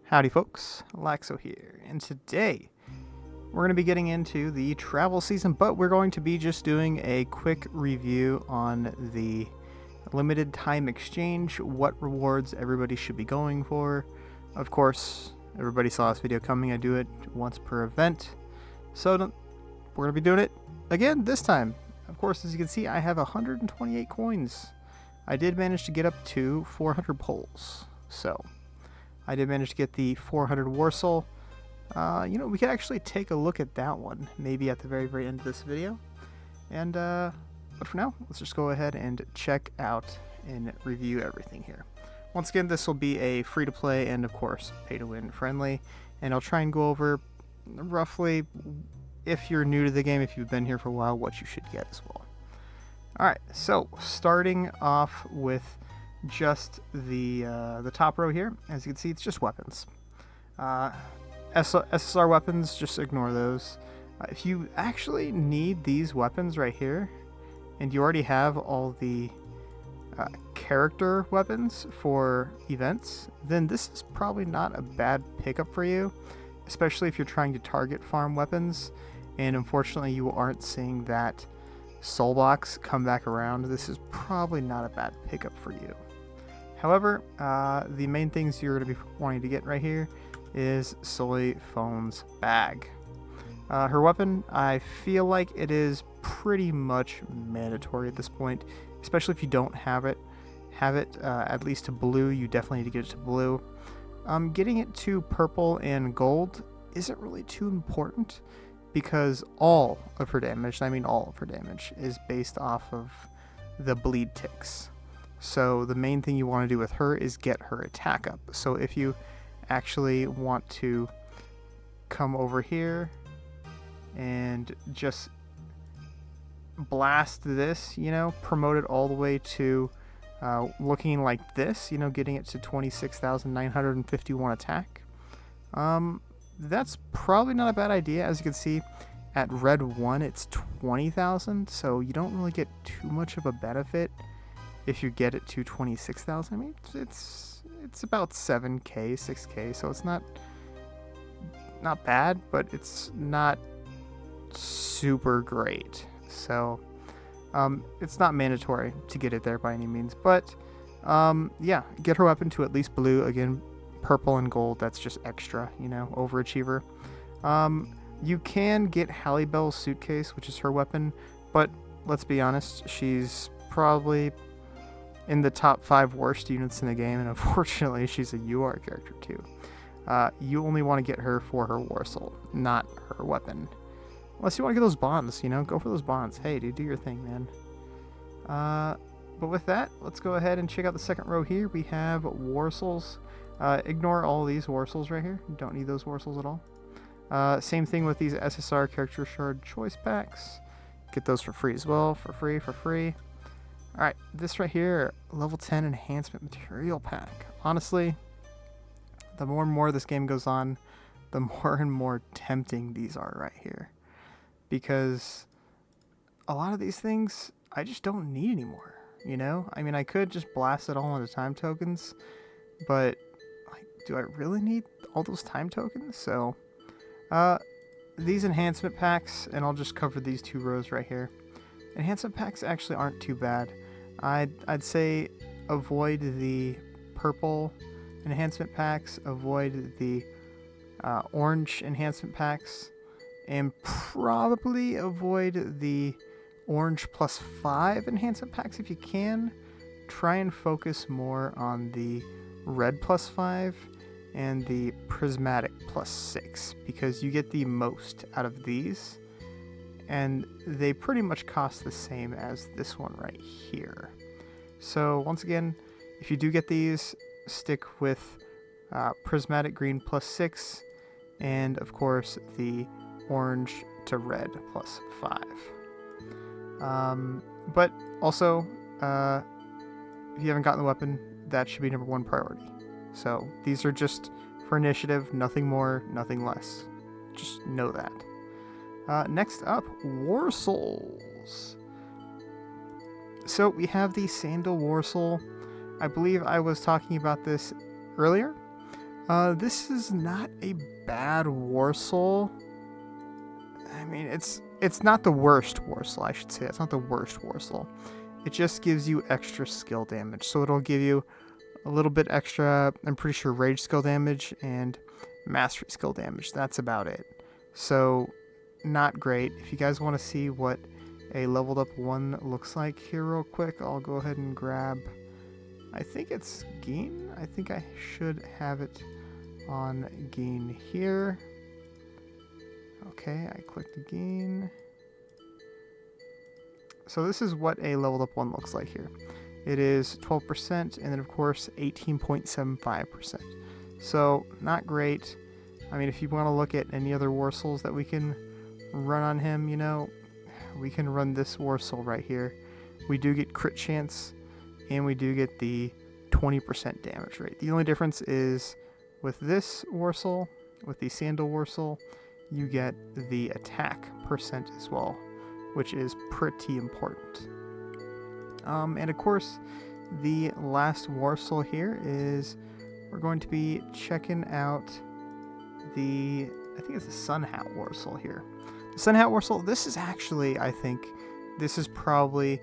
Howdy folks, Laxo here, and today we're going to be getting into the travel season, but we're going to be just doing a quick review on the limited time exchange, what rewards everybody should be going for. Of course, everybody saw this video coming. I do it once per event, so we're going to be doing it again this time. Of course, as you can see, I have 128 coins. I did manage to get up to 400 poles, so I did manage to get the 400 Warsoul. We could actually take a look at that one, maybe at the very end of this video. And but for now, let's just go ahead and check out and review everything here. Once again, this will be a free-to-play and, of course, pay-to-win friendly. And I'll try and go over roughly, if you're new to the game, if you've been here for a while, what you should get as well. Alright, so starting off with just the top row here. As you can see, it's just weapons. SSR weapons, just ignore those. If you actually need these weapons right here, and you already have all the character weapons for events, then this is probably not a bad pickup for you, especially if you're trying to target farm weapons, and unfortunately you aren't seeing that soul box come back around. This is probably not a bad pickup for you. However, the main things you're going to be wanting to get right here is Soy Phone's bag. Her weapon, I feel like it is pretty much mandatory at this point, especially if you don't have it. At least to blue. You definitely need to get it to blue. Getting it to purple and gold isn't really too important because all of her damage, is based off of the bleed ticks. So the main thing you want to do with her is get her attack up. So if you actually want to come over here and just blast this, promote it all the way to looking like this, getting it to 26,951 attack. That's probably not a bad idea. As you can see, at red 1, it's 20,000, so you don't really get too much of a benefit if you get it to 26,000. I mean, it's about 7k, 6k, so it's not bad, but it's not super great. So it's not mandatory to get it there by any means, but yeah, get her weapon to at least blue. Again, purple and gold, that's just extra, overachiever. You can get Halle Bell's suitcase, which is her weapon, but let's be honest, she's probably in the top 5 worst units in the game, and unfortunately she's a UR character too. You only want to get her for her Warsoul, not her weapon. Unless you want to get those bonds, go for those bonds. Hey, dude, do your thing, man. But with that, let's go ahead and check out the second row here. We have Warsouls. Ignore all these Warsouls right here. You don't need those Warsouls at all. Same thing with these SSR character shard choice packs. Get those for free as well, for free. Alright, this right here, level 10 enhancement material pack. Honestly, the more and more this game goes on, the more and more tempting these are right here. Because a lot of these things, I just don't need anymore, I mean, I could just blast it all into time tokens, but, do I really need all those time tokens? So, these enhancement packs, and I'll just cover these 2 rows right here. Enhancement packs actually aren't too bad. I'd say avoid the purple enhancement packs, avoid the orange enhancement packs, and probably avoid the orange +5 enhancement packs if you can. Try and focus more on the red +5 and the prismatic +6 because you get the most out of these, and they pretty much cost the same as this one right here. So once again, if you do get these, stick with prismatic green +6 and of course the orange to red +5. But also, if you haven't gotten the weapon, that should be number 1 priority. So these are just for initiative, nothing more, nothing less. Just know that. Next up, Warsouls. So we have the Sandal Warsoul. I believe I was talking about this earlier. This is not a bad Warsoul. I mean, it's not the worst Warsoul, I should say. It's not the worst Warsoul. It just gives you extra skill damage. So it'll give you a little bit extra, I'm pretty sure, rage skill damage and mastery skill damage. That's about it. So, not great. If you guys want to see what a leveled up one looks like here real quick, I'll go ahead and grab, I think it's Geen. I think I should have it on Geen here. Okay, I clicked Geen. So this is what a leveled up one looks like here. It is 12% and then of course 18.75%. So not great. I mean, if you want to look at any other Warsouls that we can run on him, you know, we can run this Warsoul right here. We do get crit chance and we do get the 20% damage rate. The only difference is with this Warsoul, with the Sandal Warsoul, you get the attack percent as well, which is pretty important. And of course, the last Warsoul here is we're going to be checking out the, I think it's the Sun Hat Warsoul here. The Sun Hat Warsoul, this is actually, I think, this is probably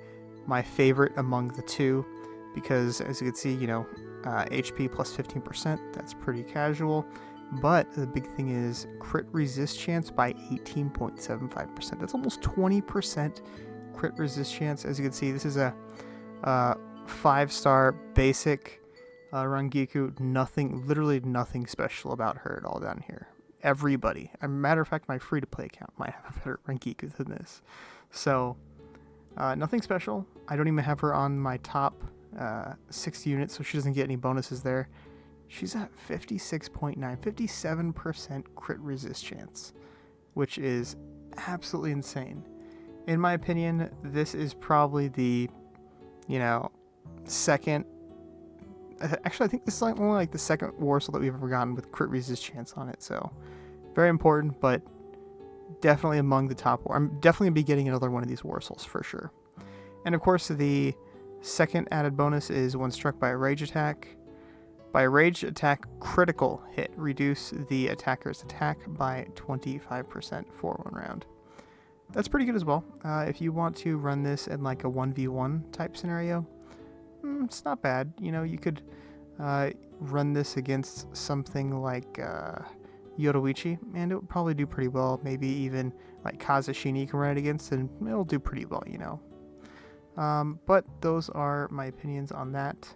my favorite among the two, because as you can see, you know, HP plus 15%, that's pretty casual. But the big thing is crit resist chance by 18.75%. That's almost 20% crit resist chance. As you can see, this is a 5-star basic Rangiku. Nothing, literally nothing special about her at all down here. Everybody. As a matter of fact, my free-to-play account might have a better Rangiku than this. So, nothing special. I don't even have her on my top 6 units, so she doesn't get any bonuses there. She's at 56.9, 57% crit resist chance, which is absolutely insane. In my opinion, this is probably the, you know, second. Actually, I think this is like only like the second Warsoul that we've ever gotten with crit resist chance on it. So, very important, but definitely among the top. I'm definitely gonna be getting another one of these Warsouls for sure. And of course, the second added bonus is when struck by a rage attack. By a rage attack critical hit, reduce the attacker's attack by 25% for 1 round. That's pretty good as well. If you want to run this in like a 1v1 type scenario, it's not bad. You know, you could run this against something like Yoruichi, and it would probably do pretty well. Maybe even like Kazushini you can run it against, and it'll do pretty well, you know. But those are my opinions on that.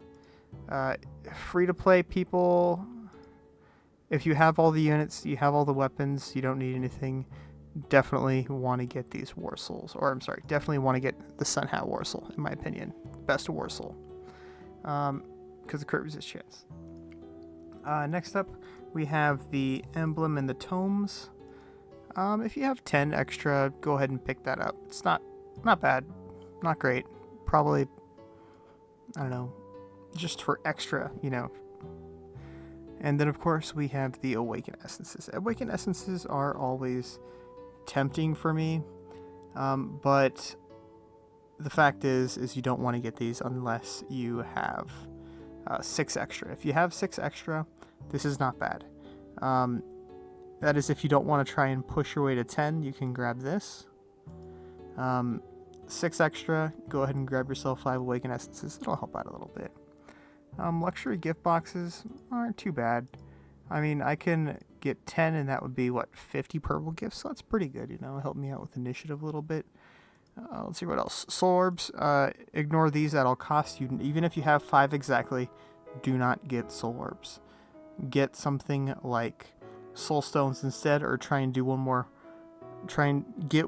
Free-to-play people, if you have all the units, you have all the weapons, you don't need anything, definitely want to get these Warsouls. Or, I'm sorry, definitely want to get the Sun Hat Warsoul, in my opinion. Best Warsoul. Because of crit resist chance. Next up, we have the Emblem and the Tomes. If you have 10 extra, go ahead and pick that up. It's not bad, not great. Probably, I don't know, just for extra, you know. And then of course we have the Awaken Essences. Awaken Essences are always tempting for me, but the fact is you don't want to get these unless you have 6 extra. If you have 6 extra, this is not bad. That is, if you don't want to try and push your way to 10, you can grab this. 6 extra, go ahead and grab yourself 5 Awaken Essences. It'll help out a little bit. Luxury gift boxes aren't too bad. I mean, I can get 10 and that would be, what, 50 purple gifts? So that's pretty good, you know, help me out with initiative a little bit. Let's see what else. Soul Orbs, ignore these, that'll cost you, even if you have 5 exactly, do not get Soul Orbs. Get something like Soul Stones instead, or try and get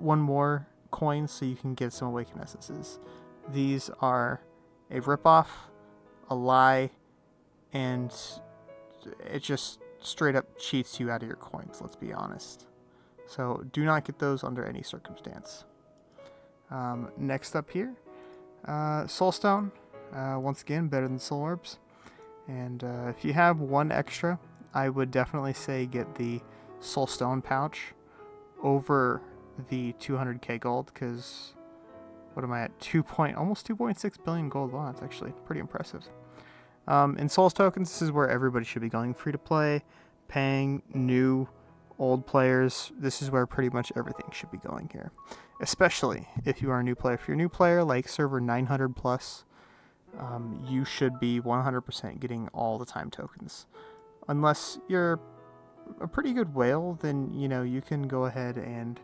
one more coin so you can get some Awaken Essences. These are a ripoff, a lie, and it just straight up cheats you out of your coins, let's be honest. So do not get those under any circumstance. Next up here, Soulstone. Once again, better than Soul Orbs. And if you have 1 extra, I would definitely say get the Soulstone pouch over the 200k gold, because what am I at? Almost 2.6 billion gold. Wow, that's actually pretty impressive. In Souls tokens, this is where everybody should be going. Free to play, paying, new, old players. This is where pretty much everything should be going here. Especially if you are a new player. If you're a new player, like server 900 plus, you should be 100% getting all the time tokens. Unless you're a pretty good whale, then you can go ahead and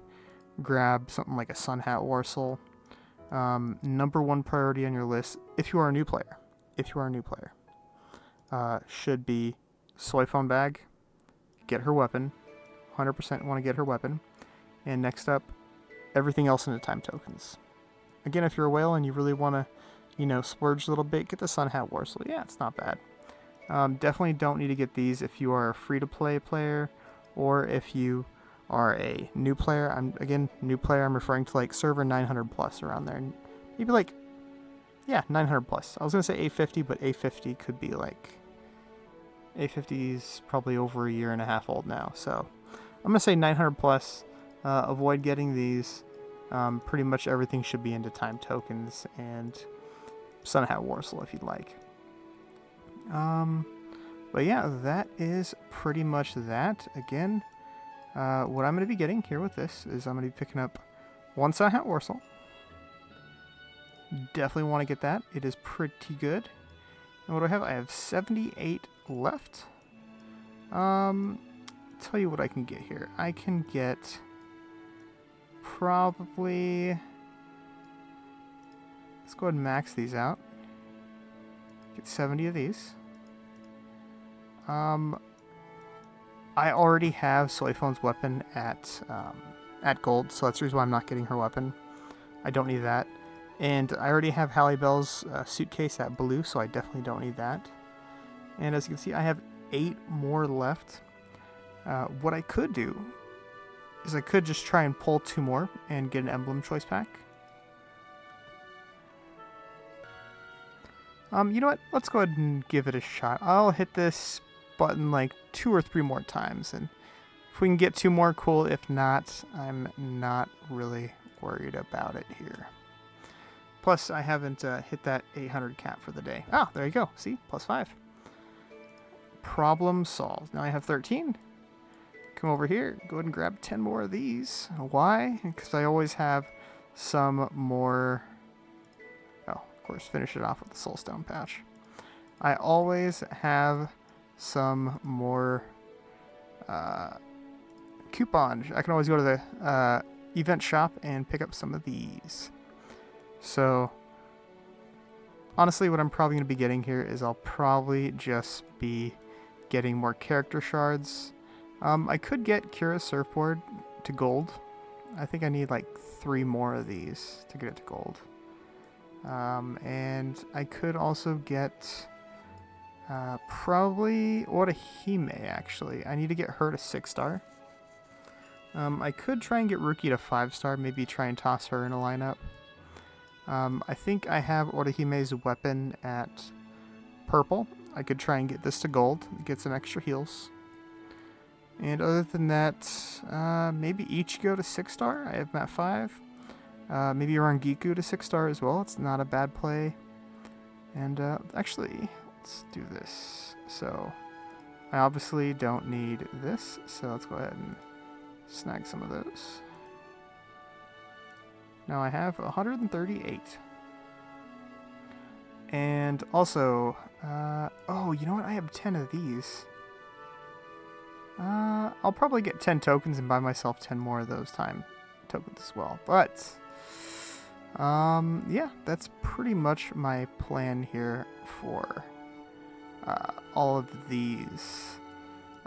grab something like a Sun Hat Warsoul. Number one priority on your list, if you are a new player, should be Soy Phone Bag, get her weapon, 100% want to get her weapon, and next up, everything else into time tokens. Again, if you're a whale and you really want to, splurge a little bit, get the Sun Hat Warsoul. Yeah, it's not bad. Definitely don't need to get these if you are a free-to-play player, or if you are a new player. New player, I'm referring to like server 900 plus around there. Maybe like, 900 plus. I was going to say 850, but 850 could be like, 850 is probably over a year and a half old now. So I'm going to say 900 plus. Avoid getting these. Pretty much everything should be into time tokens and Sun Hat Warsoul if you'd like. But yeah, that is pretty much that. Again, what I'm going to be getting here with this is I'm going to be picking up one Sun Hat Warsoul. Definitely want to get that. It is pretty good. And what do I have? I have 78 left. Tell you what I can get here. I can get probably... Let's go ahead and max these out. Get 70 of these. I already have Soy Phone's weapon at gold, so that's the reason why I'm not getting her weapon. I don't need that. And I already have Halle Bell's suitcase at blue, so I definitely don't need that. And as you can see, I have 8 more left. What I could do is I could just try and pull 2 more and get an emblem choice pack. You know what? Let's go ahead and give it a shot. I'll hit this button like 2 or 3 more times, and if we can get 2 more, cool. If not, I'm not really worried about it here. Plus, I haven't hit that 800 cap for the day. Ah, there you go. See? +5. Problem solved. Now I have 13. Come over here. Go ahead and grab 10 more of these. Why? Because I always have some more... Oh, of course, finish it off with the Soulstone patch. I always have some more coupons. I can always go to the event shop and pick up some of these. So, honestly, what I'm probably going to be getting here is I'll probably just be getting more character shards. I could get Kira's surfboard to gold. I think I need like 3 more of these to get it to gold. And I could also get probably Orihime, actually. I need to get her to 6-star. I could try and get Ruki to 5-star, maybe try and toss her in a lineup. I think I have Orihime's weapon at purple. I could try and get this to gold, get some extra heals. And other than that, maybe Ichigo to 6-star. I have him at 5. Maybe Rangiku to 6-star as well. It's not a bad play. And actually, let's do this. So, I obviously don't need this, so let's go ahead and snag some of those. Now I have 138. And also, oh, you know what? I have 10 of these. I'll probably get 10 tokens and buy myself 10 more of those time tokens as well. But, yeah, that's pretty much my plan here for all of these.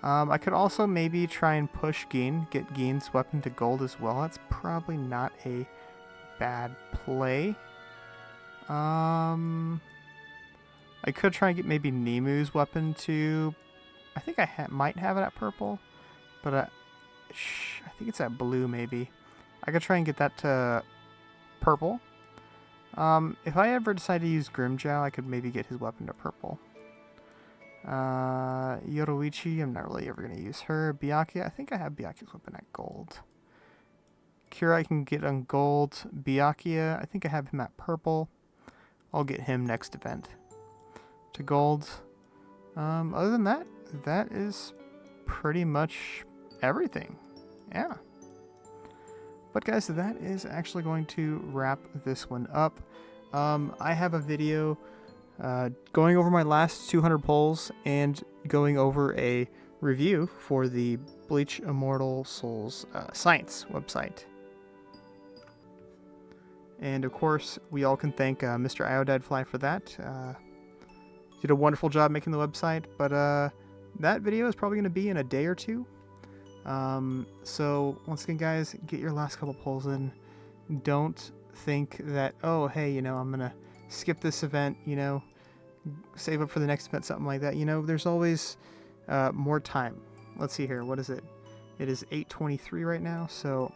I could also maybe try and push Gin, get Gin's weapon to gold as well. That's probably not a bad play. I could try and get maybe Nemu's weapon to... I think I might have it at purple, but I think it's at blue maybe. I could try and get that to purple. If I ever decide to use Grimjow, I could maybe get his weapon to purple. Yoruichi, I'm not really ever going to use her. Byakuya, I think I have Byakuya's weapon at gold. Kira I can get on gold. Byakuya, I think I have him at purple. I'll get him next event. to gold. Other than that, that is pretty much everything. Yeah. But guys, that is actually going to wrap this one up. I have a video going over my last 200 pulls and going over a review for the BLEACH Immortal Souls Science website. And of course, we all can thank Mr. Iodidefly for that. Did a wonderful job making the website, but that video is probably going to be in a day or two. So once again, guys, get your last couple pulls in. Don't think that, oh, hey, you know, I'm going to skip this event, you know, save up for the next event, something like that. You know, there's always more time. Let's see here. What is it? It is 8:23 right now. So,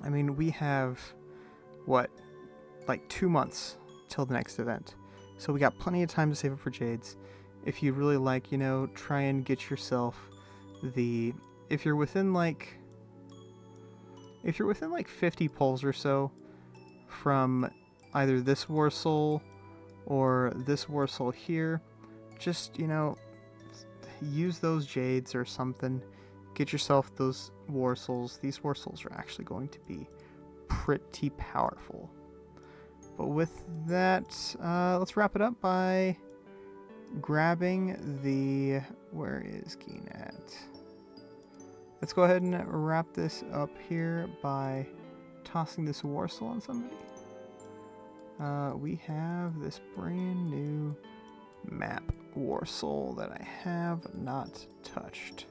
I mean, we have, what, like 2 months till the next event. So we got plenty of time to save up for Jades. If you really like, you know, try and get yourself the, if you're within like 50 pulls or so from either this Warsoul or this Warsoul here, just, you know, use those Jades or something. Get yourself those Warsouls. These Warsouls are actually going to be pretty powerful. But with that, let's wrap it up by grabbing the, where is Keen at? Let's go ahead and wrap this up here by tossing this Warsoul on somebody. We have this brand new map Warsoul that I have not touched.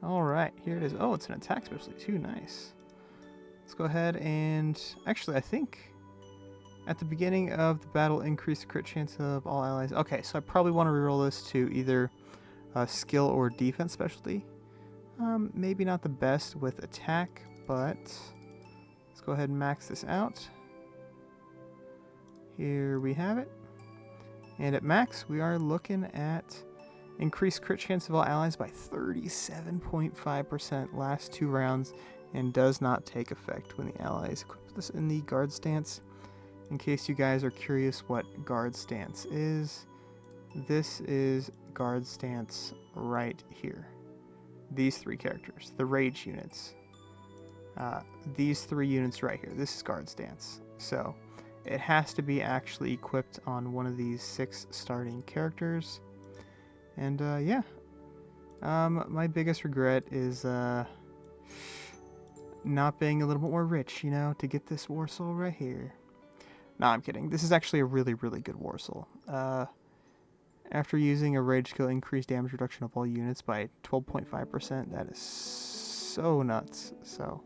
Alright, here it is. Oh, it's an attack specialty too. Nice. Let's go ahead and... Actually, I think at the beginning of the battle, increase the crit chance of all allies. Okay, so I probably want to reroll this to either skill or defense specialty. Maybe not the best with attack, but let's go ahead and max this out. Here we have it. And at max, we are looking at increased crit chance of all allies by 37.5% last 2 rounds, and does not take effect when the allies equip this in the guard stance. In case you guys are curious what guard stance is, this is guard stance right here. These 3 characters, the rage units. These 3 units right here, this is guard stance. So it has to be actually equipped on one of these 6 starting characters. And yeah, my biggest regret is not being a little bit more rich, you know, to get this Warsoul right here. Nah, I'm kidding. This is actually a really, really good Warsoul. After using a rage skill, increased damage reduction of all units by 12.5%, that is so nuts. So,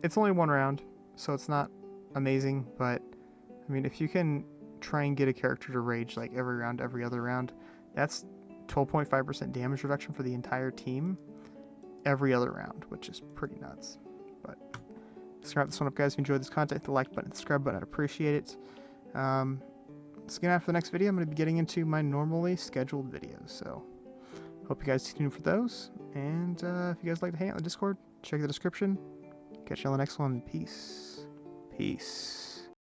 it's only 1 round, so it's not amazing, but I mean, if you can try and get a character to rage like every round, every other round, that's 12.5% damage reduction for the entire team every other round, which is pretty nuts. But let's wrap this one up, guys. If you enjoyed this content, hit the like button and subscribe button. I'd appreciate it. So again, after the next video, I'm going to be getting into my normally scheduled videos, so hope you guys tune in for those. And if you guys like to hang out in the Discord, check the description. Catch you on the next one. Peace. Peace.